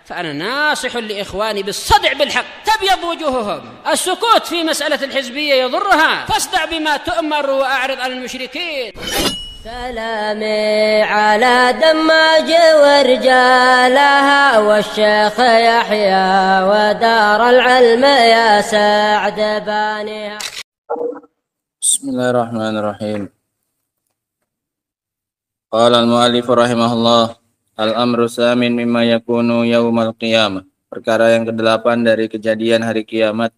فأنا ناصح لإخواني بالصدع بالحق. تبيض وجوههم، السكوت في مسألة الحزبية يضرها، فاصدع بما تؤمر وأعرض عن المشركين. سلامي على دماج ورجالها والشيخ يحيى ودار العلم يا سعد بانيها. بسم الله الرحمن الرحيم. قال المؤلف rahimahullah, al-amru samin mimma yakunu yaumal qiyamah. Perkara yang ke-8 dari kejadian hari kiamat.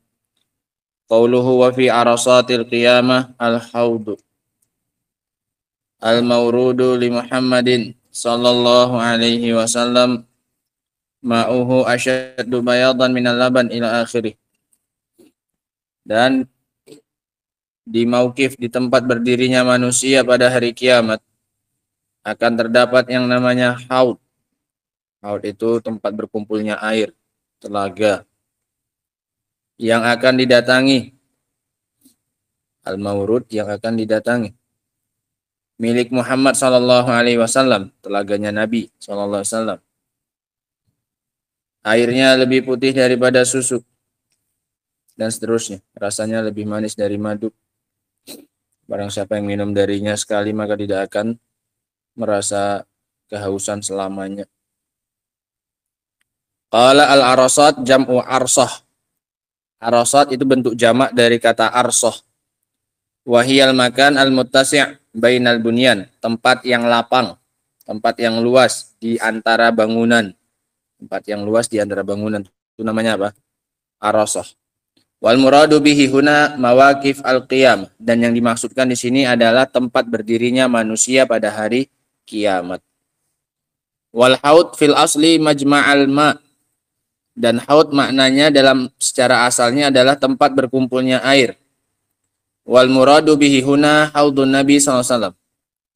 Qauluhu wa fi arasatil qiyamah al-haudu al-mawrudu li Muhammadin sallallahu alaihi wasallam ma'uhu asyaddu bayadan minal laban ila akhirih. Dan di mauqif, di tempat berdirinya manusia pada hari kiamat, akan terdapat yang namanya haud. Haud itu tempat berkumpulnya air, telaga, yang akan didatangi. Al-Mawrud, yang akan didatangi. Milik Muhammad sallallahu alaihi wasallam, telaganya Nabi sallallahu alaihi wasallam. Airnya lebih putih daripada susu, dan seterusnya. Rasanya lebih manis dari madu. Barang siapa yang minum darinya sekali, maka tidak akan merasa kehausan selamanya. Qala al-arasat jam'u arsah. Arasat itu bentuk jamak dari kata arsah. Wahiyal makan al-muttasi' bainal bunyan, tempat yang lapang, tempat yang luas di antara bangunan. Tempat yang luas di antara bangunan. Itu namanya apa? Arasah. Wal muradu bihi huna mawaqif al-qiyam, dan yang dimaksudkan di sini adalah tempat berdirinya manusia pada hari kiamat. Wal haud fil asli majma'al ma, dan haud maknanya dalam secara asalnya adalah tempat berkumpulnya air. Wal muradu bihi huna haudun Nabi sallallahu alaihi wasallam,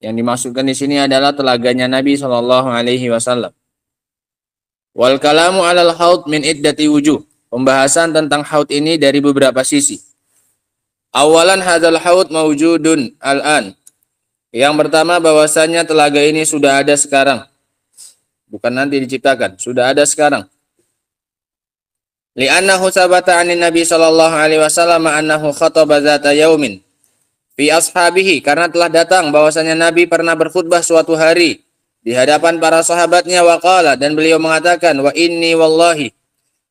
yang dimaksudkan di sini adalah telaganya Nabi sallallahu alaihi wasallam. Wal kalamu 'alal haud min iddati wujuh, pembahasan tentang haud ini dari beberapa sisi. Awalan hadzal haud mawjudun al-an. Yang pertama, bahwasanya telaga ini sudah ada sekarang. Bukan nanti diciptakan, sudah ada sekarang. Li'annahu sabata 'anin Nabi sallallahu alaihi wasallam annahu khataba dzata yaumin fi ashabihi, karena telah datang bahwasanya Nabi pernah berkhutbah suatu hari di hadapan para sahabatnya, waqala, dan beliau mengatakan, wa inni wallahi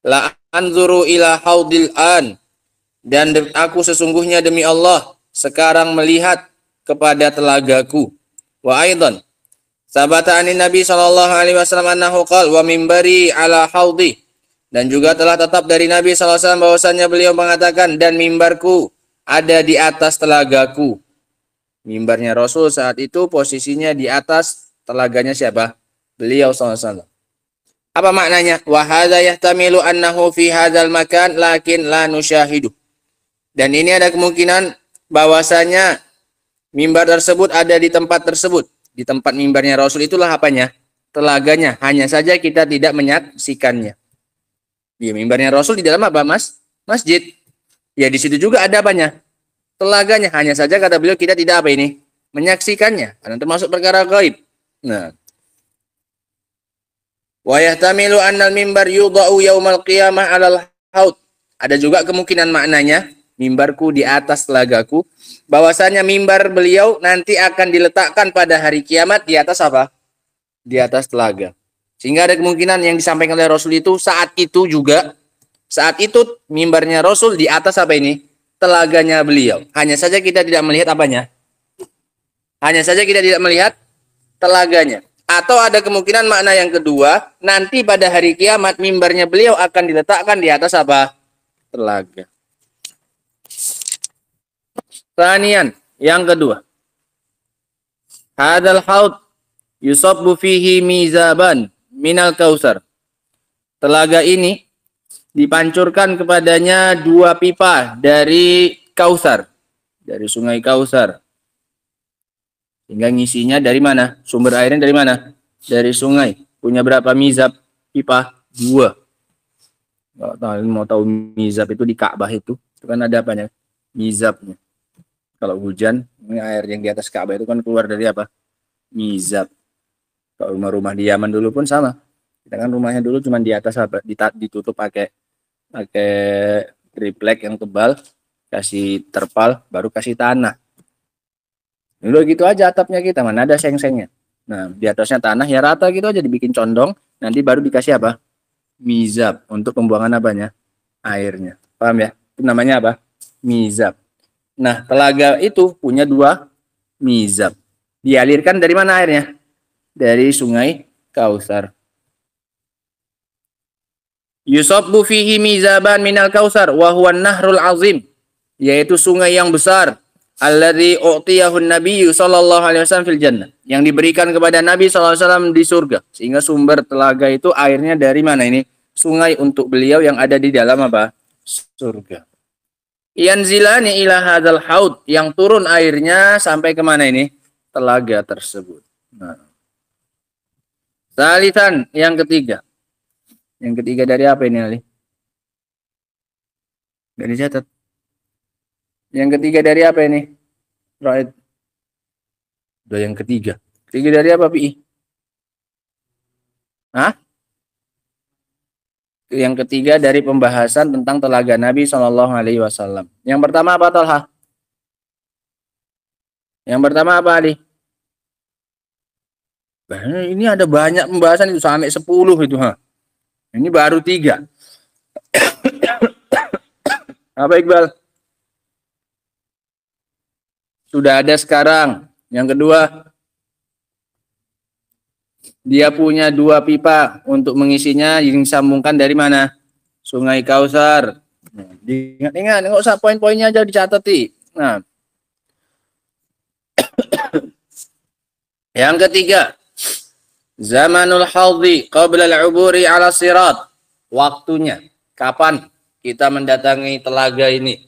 la anzuru ila haudil an, dan aku sesungguhnya demi Allah sekarang melihat kepada telagaku. Wa aidan sabata anin Nabi sallallahu alaihi wasallam annahu qala wa mimbari ala haudi, dan juga telah tetap dari Nabi sallallahu alaihi wasallam bahwasanya beliau mengatakan, dan mimbarku ada di atas telagaku. Mimbarnya Rasul saat itu posisinya di atas telaganya siapa? Beliau sallallahu alaihi wasallam. Apa maknanya? Wa hadza yahtamilu annahu fi hadzal makan lakin la nusyahidu. Dan ini ada kemungkinan bahwasanya mimbar tersebut ada di tempat tersebut. Di tempat mimbarnya Rasul itulah apanya? Telaganya. Hanya saja kita tidak menyaksikannya. Ya, mimbarnya Rasul di dalam apa, Mas? Masjid. Ya, di situ juga ada apanya? Telaganya. Hanya saja kata beliau kita tidak apa ini? Menyaksikannya. Karena termasuk perkara gaib. Nah. Wa yahtamilu annal mimbar yudha'u yaumal qiyamah 'alal haud. Ada juga kemungkinan maknanya mimbarku di atas telagaku, bahwasanya mimbar beliau nanti akan diletakkan pada hari kiamat di atas apa? Di atas telaga. Sehingga ada kemungkinan yang disampaikan oleh Rasul itu saat itu juga, saat itu mimbarnya Rasul di atas apa ini? Telaganya beliau. Hanya saja kita tidak melihat apanya? Hanya saja kita tidak melihat telaganya. Atau ada kemungkinan makna yang kedua, nanti pada hari kiamat mimbarnya beliau akan diletakkan di atas apa? Telaga. Tsaniyan, yang kedua. Hadzal haud yusabbu fihi mizaban minal kausar. Telaga ini dipancurkan kepadanya 2 pipa dari Kausar, dari sungai Kausar. Hingga ngisinya dari mana? Sumber airnya dari mana? Dari sungai. Punya berapa mizab pipa? 2. Mau tahu mizab itu di Ka'bah itu kan ada apanya? Mizabnya. Kalau hujan, ini air yang di atas Ka'bah itu kan keluar dari apa? Mizab. Kalau rumah-rumah di Yaman dulu pun sama. Kita kan rumahnya dulu cuma di atas apa, ditutup pakai pakai triplek yang tebal, kasih terpal, baru kasih tanah. Dulu gitu aja atapnya kita, mana ada seng-sengnya. Nah, di atasnya tanah ya rata gitu aja, dibikin condong, nanti baru dikasih apa? Mizab untuk pembuangan apanya? Airnya. Paham ya? Itu namanya apa? Mizab. Nah, telaga itu punya dua mizab. Dialirkan dari mana airnya? Dari Sungai Kausar. Yusabbu fihi mizaban minal kausar wa huwa nahrul azim, yaitu sungai yang besar, alladzi u'tiyahun nabiyyu sallallahu alaihi wasallam fil jannah, yang diberikan kepada Nabi sallallahu alaihi wasallam di surga. Sehingga sumber telaga itu airnya dari mana ini? Sungai untuk beliau yang ada di dalam apa? Surga. Yanzilani ila hadzal haud, yang turun airnya sampai kemana ini? Telaga tersebut. Nah. Salisan, yang ketiga. Yang ketiga dari apa ini, Ali? Gak dicatat. Yang ketiga dari apa ini? Right. Udah yang ketiga. Ketiga dari apa, Pi? Hah? Yang ketiga dari pembahasan tentang telaga Nabi Shallallahu Alaihi Wasallam. Yang pertama apa, Talha? Yang pertama apa, Ali? Ini ada banyak pembahasan itu sampai 10 itu, ha. Ini baru 3. Apa, Iqbal? Sudah ada sekarang. Yang kedua, dia punya 2 pipa untuk mengisinya, yang disambungkan dari mana? Sungai Kausar. Ingat-ingat, nggak usah poin-poinnya aja dicatat. Nah, yang ketiga, zamanul haudhi qabla al-uburi ala sirat. Waktunya, kapan kita mendatangi telaga ini?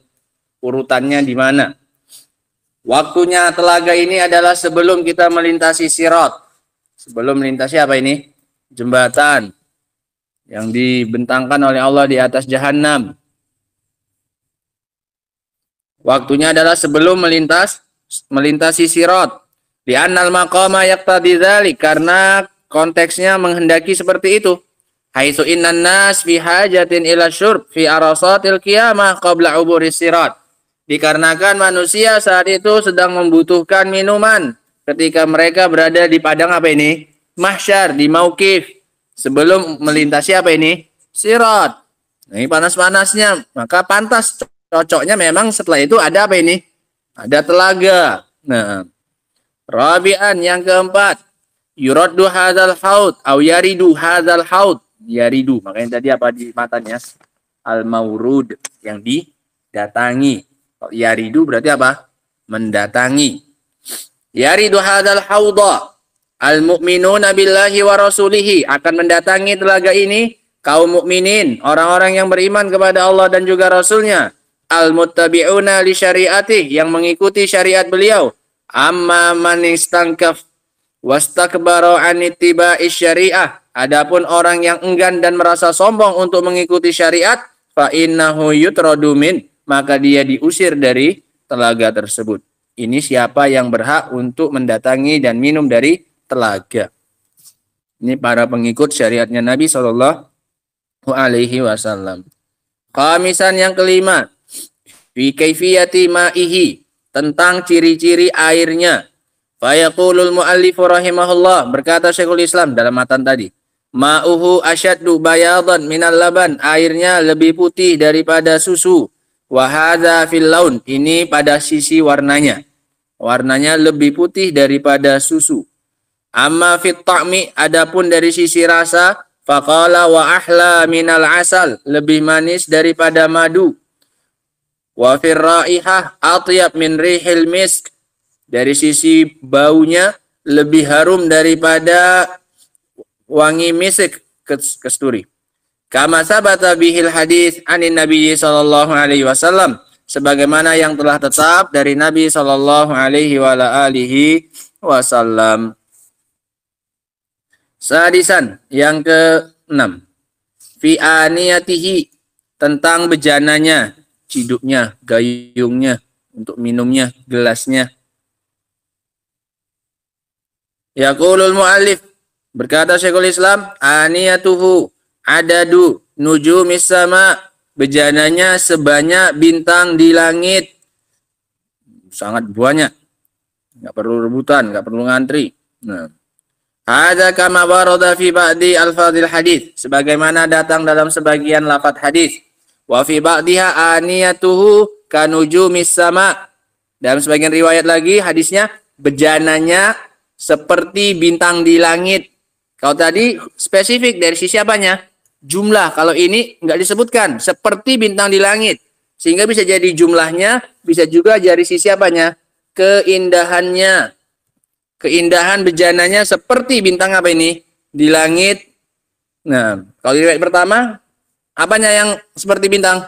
Urutannya di mana? Waktunya telaga ini adalah sebelum kita melintasi sirat. Sebelum melintasi apa ini? Jembatan yang dibentangkan oleh Allah di atas jahanam. Waktunya adalah sebelum melintasi sirat. Di annal maqama yaqtadi dzalik, karena konteksnya menghendaki seperti itu. Haitsu innan nas fi hajatin ila syurb fi arasatil qiyamah qabla uburi sirat. Dikarenakan manusia saat itu sedang membutuhkan minuman ketika mereka berada di padang apa ini? Mahsyar, di mauqif, sebelum melintasi apa ini? Sirat. Nah, ini panas-panasnya, maka pantas cocoknya memang setelah itu ada apa ini? Ada telaga. Nah, rabi'an, yang keempat, yuraddu hadzal haud au yaridu hadzal haud. Yaridu, makanya tadi apa di matanya? Al-maurud, yang didatangi. Yaridu berarti apa? Mendatangi. Yaridu hadzal haudha al-mu'minuna billahi wa rasulihi, akan mendatangi telaga ini kaum mukminin, orang-orang yang beriman kepada Allah dan juga Rasulnya. Al-muttabi'una li syariatih, yang mengikuti syariat beliau. Amma man istankaf wastakbara an ittiba'i syariah, adapun orang yang enggan dan merasa sombong untuk mengikuti syariat, fa innahu yutradu min, maka dia diusir dari telaga tersebut. Ini siapa yang berhak untuk mendatangi dan minum dari telaga? Ini para pengikut syariatnya Nabi Shallallahu Alaihi Wasallam. Khamisan, yang kelima, fi kaifiyati ma'ihi, tentang ciri-ciri airnya. Fayaqulul mu'allifu rahimahullah, berkata Syekhul Islam dalam matan tadi, ma'uhu asyaddu bayadan minal laban, airnya lebih putih daripada susu. Wa hadza fil laun, ini pada sisi warnanya. Warnanya lebih putih daripada susu. Amma fit ta'mi, adapun dari sisi rasa, faqala wa ahla minal asal, lebih manis daripada madu. Wa fir raihah atyab min rihil misk, dari sisi baunya lebih harum daripada wangi misik kasturi. Kama sabata bihil hadis anin Nabi sallallahu alaihi wasallam, sebagaimana yang telah tetap dari Nabi sallallahu alaihi wasallam. Sadisan, yang ke-6, fi aniyatihi, tentang bejananya, ciduknya, gayungnya, untuk minumnya, gelasnya. Yaqulul mu'allif, Berkata Syekhul Islam, aniyatuhu adadu nujumis sama, bejananya sebanyak bintang di langit. Sangat banyak. Enggak perlu rebutan, enggak perlu ngantri. Nah, hadza kama warada fi ba'di alfadhil hadis, sebagaimana datang dalam sebagian lafaz hadis. Wa fi ba'diha aniyatuhu kanujumis sama. Dalam sebagian riwayat lagi hadisnya bejananya seperti bintang di langit. Kalau tadi spesifik dari sisi apanya? Jumlah. Kalau ini enggak disebutkan, seperti bintang di langit. Sehingga bisa jadi jumlahnya, bisa juga dari sisi apanya? Keindahannya. Keindahan bejananya seperti bintang apa ini? Di langit. Nah, kalau riwayat pertama, apanya yang seperti bintang?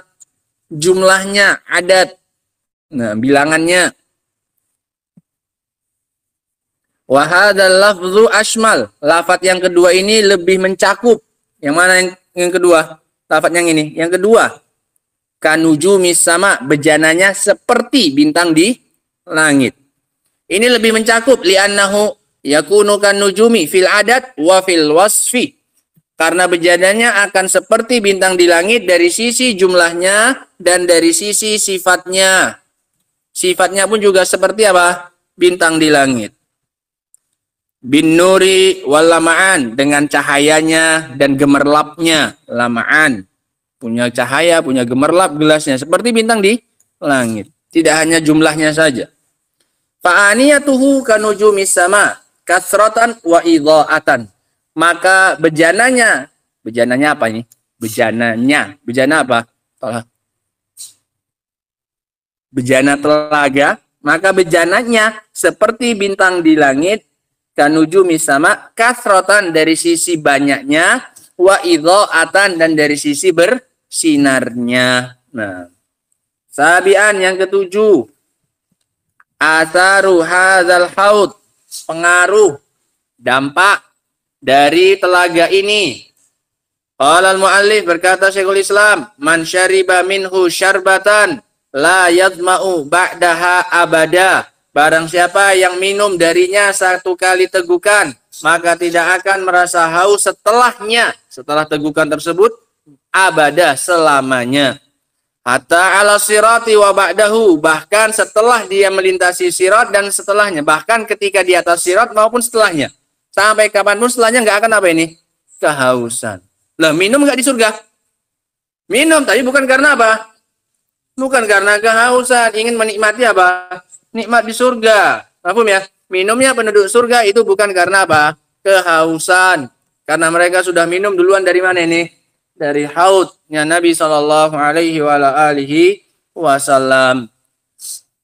Jumlahnya, adat. Nah, bilangannya. Wa hadzal lafzu ashmal. Lafaz yang kedua ini lebih mencakup. Yang mana yang kedua? Lafaz yang ini. Yang kedua, kanujumis sama, bejananya seperti bintang di langit. Ini lebih mencakup li'annahu yakunu kanujumi fil adat wa fil wasfi. Karena bejananya akan seperti bintang di langit dari sisi jumlahnya dan dari sisi sifatnya. Sifatnya pun juga seperti apa? Bintang di langit. Bin nuri wal lama'an, dengan cahayanya dan gemerlapnya. Lama'an, punya cahaya, punya gemerlap gelasnya seperti bintang di langit. Tidak hanya jumlahnya saja. Fa'aniyatuhu kanujumis sama kasratan wa idha'atan. Maka bejananya apa ini? Bejana apa? Bejana telaga. Maka bejananya seperti bintang di langit. Kanujumis sama kasrotan, dari sisi banyaknya, wa idha'atan, dan dari sisi bersinarnya. Nah, sabian yang ketujuh, atharu hadzal haud, pengaruh, dampak dari telaga ini. Qala al-muallif, berkata Syekhul Islam, man syariba minhu syarbatan la yadma'u ba'daha abada. Barang siapa yang minum darinya satu kali tegukan, maka tidak akan merasa haus setelahnya, setelah tegukan tersebut, abada, selamanya. Hatta ala sirati wa ba'dahu, bahkan setelah dia melintasi sirat dan setelahnya, bahkan ketika di atas sirat maupun setelahnya. Sampai kapanpun setelahnya nggak akan apa ini? Kehausan. Lah, minum nggak di surga? Minum, tapi bukan karena apa? Bukan karena kehausan, ingin menikmati apa? Nikmat di surga. Paham ya? Minumnya penduduk surga itu bukan karena apa? Kehausan. Karena mereka sudah minum duluan dari mana ini? Dari haudnya Nabi sallallahu alaihi wasallam.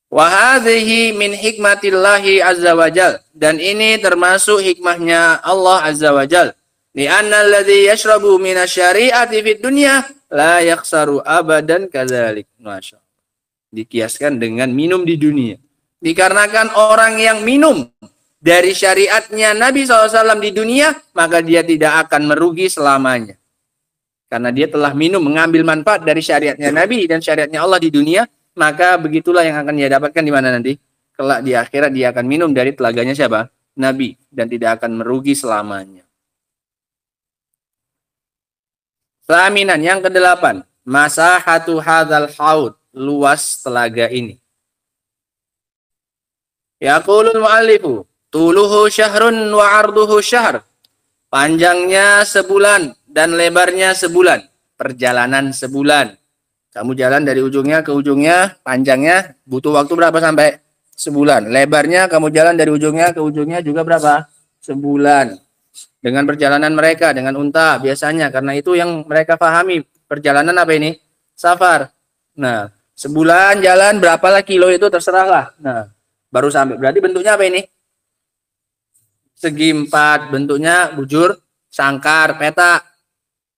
Wa hadhihi min hikmatillahi azza wajal. Dan ini termasuk hikmahnya Allah azza wajal. Li'anna alladhi yashrabu minasyari'ati fid dunya la yaksaru abadan kadzalik. Masyaallah. Dikiaskan dengan minum di dunia. Dikarenakan orang yang minum dari syariatnya Nabi SAW di dunia, maka dia tidak akan merugi selamanya. Karena dia telah minum, mengambil manfaat dari syariatnya Nabi dan syariatnya Allah di dunia, maka begitulah yang akan dia dapatkan di mana nanti? Kelak di akhirat dia akan minum dari telaganya siapa? Nabi, dan tidak akan merugi selamanya. Saminan, yang kedelapan, masahatu hadzal haud, luas telaga ini. Yaqulul mu'allifu tuluhu syahrun wa arduhu syahr. Panjangnya sebulan dan lebarnya sebulan. Perjalanan sebulan. Kamu jalan dari ujungnya ke ujungnya, panjangnya butuh waktu berapa sampai? Sebulan. Lebarnya kamu jalan dari ujungnya ke ujungnya juga berapa? Sebulan. Dengan perjalanan mereka, dengan unta biasanya. Karena itu yang mereka pahami. Perjalanan apa ini? Safar. Nah, sebulan jalan berapalah kilo itu terserahlah. Nah, baru sampai. Berarti bentuknya apa ini? Segi empat. Bentuknya bujur, sangkar, peta.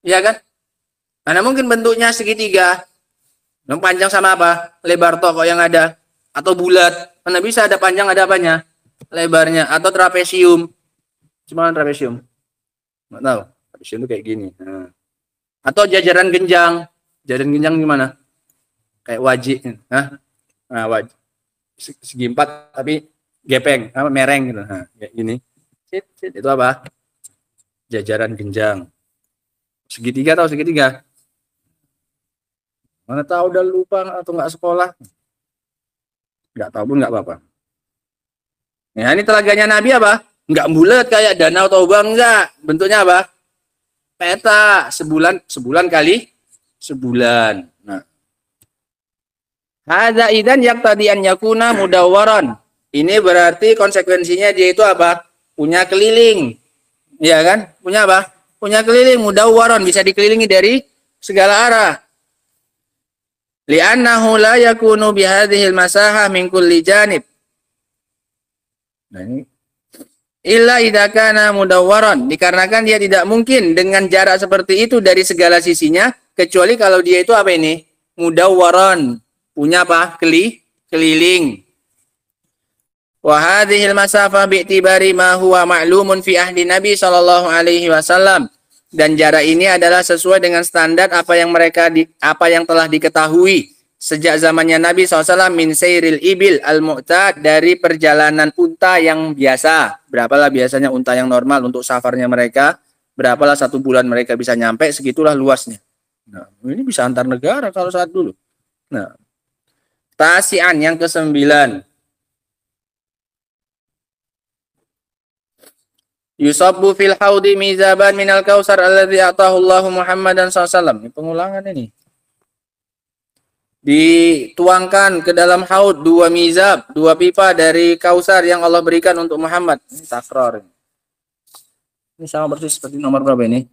Iya kan? Mana mungkin bentuknya segitiga. Yang panjang sama apa? Lebar toko yang ada. Atau bulat. Mana bisa ada panjang, ada apanya? Lebarnya. Atau trapesium. Cuma trapesium. Nggak tahu. Trapesium itu kayak gini. Nah. Atau jajaran genjang. Jajaran genjang gimana? Kayak wajik. Hah? Nah, wajik. Segi empat tapi gepeng, apa mereng gitu. Nah, kayak gini. Itu apa? jajaran genjang. Segitiga tahu segitiga? Mana tahu udah lupa atau nggak sekolah? Nggak tahu pun nggak apa-apa. Nah, ini telaganya Nabi apa? Nggak bulat kayak danau Toba, enggak. Bentuknya apa? Peta, sebulan kali sebulan. Nah, hadza idzan yaqtadi an yakuna mudawwaran. Ini berarti konsekuensinya dia itu apa? Punya keliling. Iya kan? Punya apa? Punya keliling, mudawwaran, bisa dikelilingi dari segala arah. Li'annahu la yakunu bihadhil masahah min kulli janib. Nah, ini illa idza kana mudawwaran, dikarenakan dia tidak mungkin dengan jarak seperti itu dari segala sisinya, kecuali kalau dia itu apa ini? Mudawwaran, punya apa? Keliling. Wa hadhil masafah bi'tibari ma huwa ma'lumun fi ahdi Nabi sallallahu alaihi wasallam. Dan jarak ini adalah sesuai dengan standar apa yang telah diketahui sejak zamannya Nabi SAW min sayril ibil al-mu'tad, dari perjalanan unta yang biasa. Berapalah biasanya unta yang normal untuk safarnya mereka? Berapalah 1 bulan mereka bisa nyampe, segitulah luasnya. Nah, ini bisa antar negara kalau saat dulu. Nah, tasian yang ke-9. Yusabbu fil haudi mizaban minal kausar alladzi atahu Allahu Muhammadan SAW. Ini pengulangan ini. Dituangkan ke dalam haud 2 mizab, 2 pipa dari kausar yang Allah berikan untuk Muhammad. Ini takrar. Ini sama persis seperti nomor berapa ini?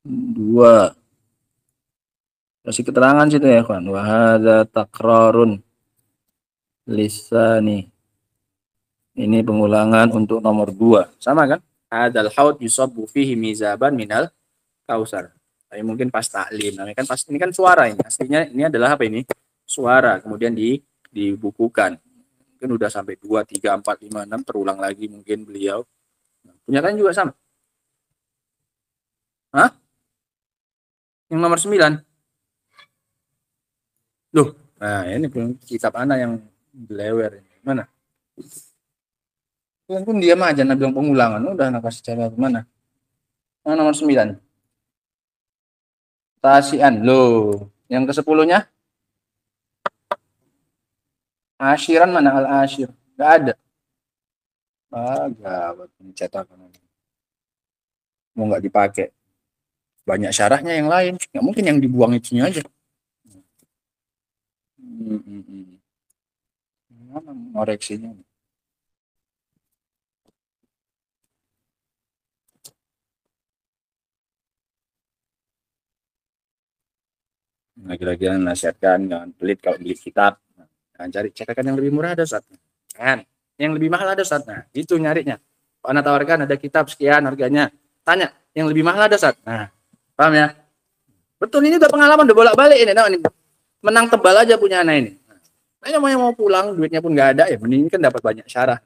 2. Kasih keterangan situ ya, kawan. Wa hadza takrarun lisani. Ini pengulangan untuk nomor 2. Sama kan? Hadzal haud yusabbu fihi mizaban minal kausar. Tapi mungkin pas taklim. Namanya kan pas ini kan suara ini. Aslinya ini adalah apa ini? Suara. Kemudian dibukukan. Mungkin udah sampai 2, 3, 4, 5, 6 terulang lagi mungkin beliau. Punya kan juga sama. Hah? Yang nomor 9. Loh, nah ini kitab anak yang belewer ini. Mana? Pun diam aja, Nabi bilang pengulangan. Udah nak kasih cara mana? Nah, nomor 9. Tasian. Loh, yang ke-10-nya? Asyiran mana al-asyir? Enggak ada. Gawat ini cetakan. Mau nggak dipakai. Banyak syarahnya yang lain. Nggak mungkin yang dibuang itunya aja. Mana koreksinya? Lagi-lagi nasihatkan jangan pelit kalau beli kitab. Nah, cari cetakan yang lebih murah ada saat. Kan? Yang lebih mahal ada saat. Nah, itu nyarinya. Pak Ana tawarkan ada kitab sekian harganya. Tanya, yang lebih mahal ada saat. Nah, paham ya? Betul, ini udah pengalaman, udah bolak-balik ini. Nah, ini menang tebal aja punya anak ini. Nah, mau pulang, duitnya pun nggak ada, ya mending kan dapat banyak syarah.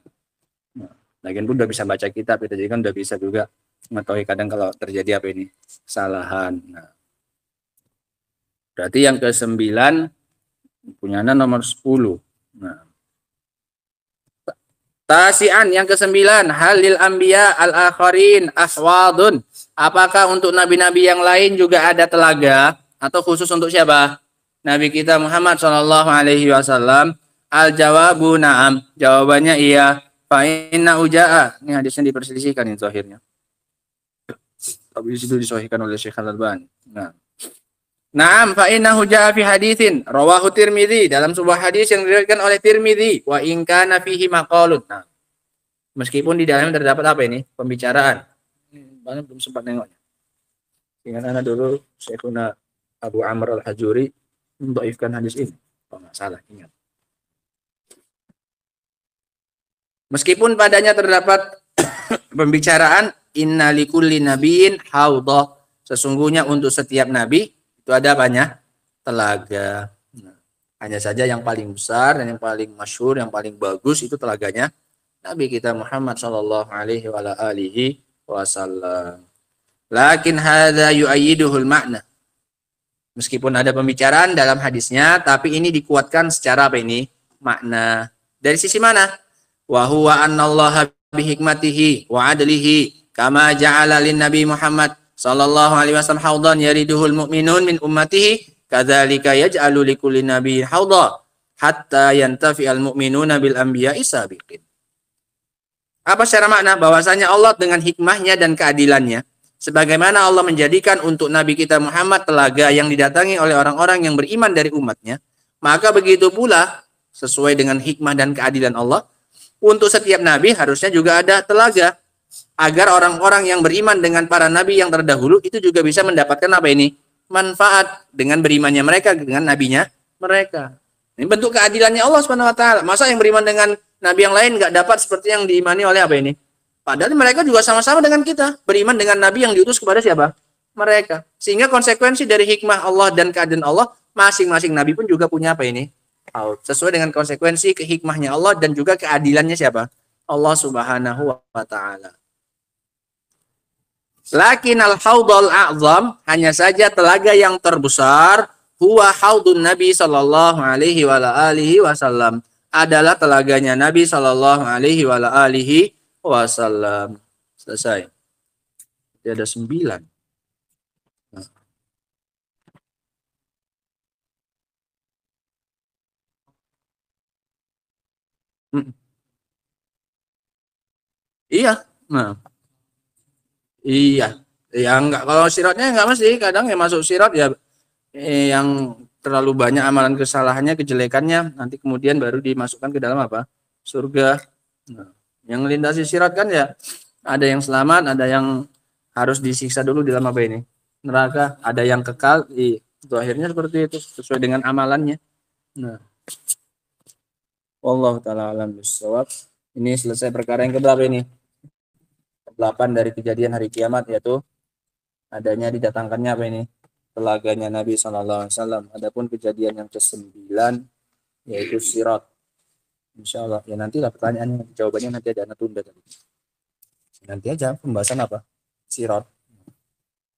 Nah, lagian pun udah bisa baca kitab, jadi kan udah bisa juga mengetahui kadang kalau terjadi apa ini kesalahan. Nah, berarti yang ke-9 punyanya nomor 10. Nah, tasian yang ke-9, halil anbiya al-akharin aswadun. Apakah untuk nabi-nabi yang lain juga ada telaga atau khusus untuk siapa? Nabi kita Muhammad sallallahu alaihi wasallam. Al-jawabu na'am. Jawabannya iya. Fa inna ujaa. Ini hadisnya diperselisihkan ini zahirnya. Tapi di situ disahihkan oleh Syekh Al-Albani. Nah, na'am fa innahu jaa fi haditsin rawahu Tirmidzi, dalam sebuah hadis yang diriwayatkan oleh Tirmidzi, wa in kana fihi maqalun. Nah, meskipun di dalamnya terdapat apa ini? Pembicaraan. Banyak belum sempat nengoknya. Ingat anak dulu Syekhuna Abu Amr Al-Hajuri mendhaifkan hadis ini. Oh, enggak salah, ingat. Meskipun padanya terdapat pembicaraan, inna likulli nabiyyin haudhah. Sesungguhnya untuk setiap nabi itu ada banyak telaga. Nah, hanya saja yang paling besar dan yang paling masyhur, yang paling bagus itu telaganya Nabi kita Muhammad sallallahu alaihi wasallam. Lakin hadza yu'ayyiduhul makna. Meskipun ada pembicaraan dalam hadisnya, tapi ini dikuatkan secara apa ini? Makna. Dari sisi mana? Wa huwa annallaha bihikmatihi wa adlihi Kama ja'ala lin Nabi Muhammad sallallahu alaihi wasallam haudan yariduhul mu'minun min ummatihi, kadzalika yaj'alu likulli nabiyyin haudan hatta yantafi'al mu'minuna bil anbiya'i sabiqin. Apa secara makna? Bahwasanya Allah dengan hikmahnya dan keadilannya, sebagaimana Allah menjadikan untuk Nabi kita Muhammad telaga yang didatangi oleh orang-orang yang beriman dari umatnya, maka begitu pula sesuai dengan hikmah dan keadilan Allah, untuk setiap Nabi harusnya juga ada telaga, agar orang-orang yang beriman dengan para Nabi yang terdahulu itu juga bisa mendapatkan apa ini? Manfaat dengan berimannya mereka dengan nabinya mereka. Ini bentuk keadilannya Allah Subhanahu wa taala. Masa yang beriman dengan nabi yang lain nggak dapat seperti yang diimani oleh apa ini? Padahal mereka juga sama-sama dengan kita, beriman dengan nabi yang diutus kepada siapa? Mereka. Sehingga konsekuensi dari hikmah Allah dan keadilan Allah, masing-masing nabi pun juga punya apa ini? Sesuai dengan konsekuensi kehikmahnya Allah dan juga keadilannya siapa? Allah Subhanahu wa taala. Lakin al-haudul a'zam, hanya saja telaga yang terbesar, huwa haudun Nabi sallallahu alaihi wa alihi wasallam, adalah telaganya Nabi sallallahu alaihi wa alihi wasallam. Selesai. Jadi ada 9. Iya. Nah. Iya. Ya enggak, kalau siratnya enggak mesti, kadang yang masuk sirat ya yang terlalu banyak amalan kesalahannya, kejelekannya, nanti kemudian baru dimasukkan ke dalam apa? Surga. Nah, yang melintasi sirat kan ya ada yang selamat, ada yang harus disiksa dulu di dalam apa ini? Neraka, ada yang kekal, itu akhirnya seperti itu sesuai dengan amalannya. Nah, wallahu taala alam bissawab. Ini selesai perkara yang keberapa ini? 8 dari kejadian hari kiamat, yaitu adanya didatangkannya apa ini? Telaganya Nabi SAW. Adapun kejadian yang ke-9 yaitu sirat. Insyaallah ya, nantilah pertanyaannya, jawabannya nanti ada, anak tunda tadi. Nanti aja pembahasan apa? Sirat.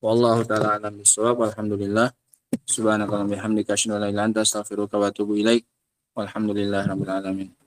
Wallahu taala alam bissawab. Alhamdulillah. Subhanakallahumma bihamdika asyhadu an la ilaha illa anta astaghfiruka wa atubu ilaik. Walhamdulillahirabbil alamin.